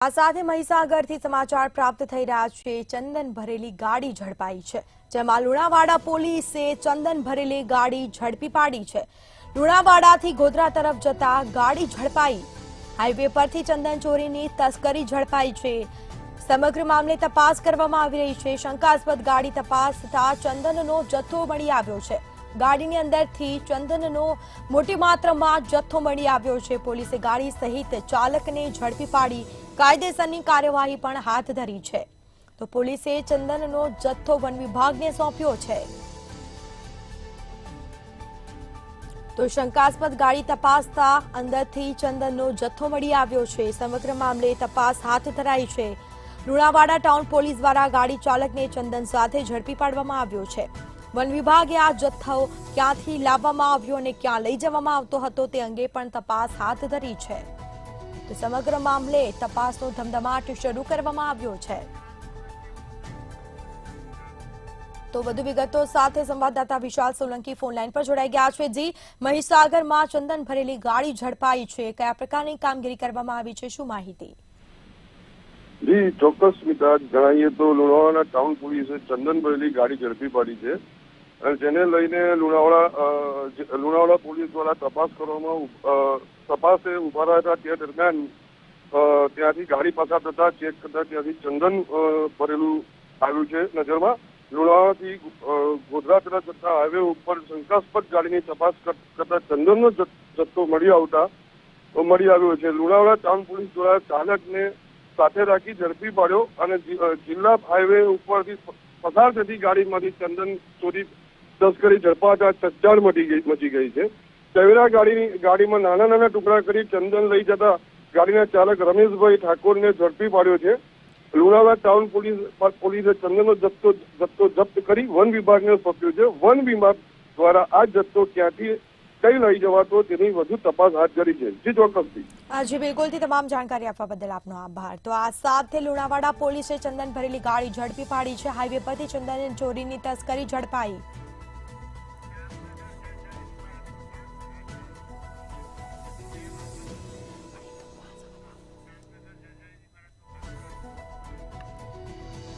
આ સાથે મહીસાગરથી સમાચાર પ્રાપ્ત થઈ રહ્યા છે। ચંદન ભરેલી ગાડી ઝડપાઈ છે, જેમાં લુણાવાડા પોલીસે ચંદન ભરેલી ગાડી ઝડપી પાડી છે। લુણાવાડાથી ગોધરા તરફ જતા ગાડી ઝડપાઈ। હાઈવે પરથી ચંદન ચોરીની તસ્કરી ઝડપાઈ છે। સમગ્ર મામલે તપાસ કરવામાં આવી રહી છે। શંકાસ્પદ ગાડી તપાસતા ચંદનનો જથ્થો મળી આવ્યો છે। ગાડીની અંદરથી ચંદનનો મોટી માત્રામાં જથ્થો મળી આવ્યો છે। પોલીસે ગાડી સહિત ચાલકને ઝડપી પાડી કાયદેસરની કાર્યવાહી પણ હાથ ધરી છે। તો પોલીસે ચંદનનો જથ્થો વન વિભાગને સોંપ્યો છે। તો શંકાસ્પદ ગાડી તપાસતા અંદરથી ચંદનનો જથ્થો મળી આવ્યો છે। સમગ્ર મામલે તપાસ હાથ ધરાઈ છે। લુણાવાડા ટાઉન પોલીસ દ્વારા ગાડી ચાલકને ચંદન સાથે ઝડપી પાડવામાં આવ્યો છે। વન વિભાગે આ જથ્થો ક્યાંથી લાવવામાં આવ્યો અને ક્યાં લઈ જવામાં આવતો હતો તે અંગે પણ તપાસ હાથ ધરી છે। તો સમગ્ર મામલે તપાસનો ધમધમાટ શરૂ કરવામાં આવ્યો છે। તો વધુ વિગતો સાથે સંવાદદાતા વિશાલ સોલંકી ફોનલાઈન પર જોડાઈ ગયા છે। જી, મહીસાગરમાં ચંદન ભરેલી ગાડી ઝડપાઈ છે, કયા પ્રકારની કામગીરી કરવામાં આવી છે, શું માહિતી? જી ચોક્કસ મિતા જણાવીએ તો લુણાવાડા ટાઉન પોલીસે ચંદન ભરેલી ગાડી ઝડપી પાડી છે, અને જેને લઈને લુણાવાડા પોલીસ દ્વારા તપાસ કરવામાં તપાસે ઉભા રહ્યા હતા તે દરમિયાન ત્યાંથી ગાડી પસાર થતા ચેક કરતા ત્યાંથી ચંદન ભરેલું આવ્યું છે નજરમાં। લુણાવાડાથી ગોધરા તરફ જતા હાઈવે ઉપર શંકાસ્પદ ગાડીની તપાસ કરતા ચંદનનો જથ્થો મળી આવ્યો છે। લુણાવાડા ટાઉન પોલીસ દ્વારા ચાલકને સાથે રાખી ઝડપી પાડ્યો અને જિલ્લા હાઈવે ઉપરથી પસાર થતી ગાડીમાંથી ચંદન ચોરી તસ્કરી ઝડપાતા ચકચાર મચી ગઈ છે। ચવેરા ગાડીમાં નાના નાના ટુકડા કરી ચંદન લઈ જતા ગાડીના ચાલક રમેશભાઈ ઠાકોરને ઝડપી પાડ્યો છે। લુણાવાડા ટાઉન પોલીસે ચંદનનો જથ્થો જપ્ત કરી વન વિભાગને સોંપ્યો છે। વન વિભાગ દ્વારા આ જથ્થો ક્યાંથી કઈ લઈ જવાતો તેની વધુ તપાસ હાથ ધરી છે। જી ચોક્કસથી જી બિલકુલથી તમામ જાણકારી આપવા બદલ આપનો આભાર। તો આ સાથે લુણાવાડા પોલીસે ચંદન ભરેલી ગાડી ઝડપી પાડી છે। હાઈવે પરથી ચંદન ચોરીની તસ્કરી ઝડપાઈ।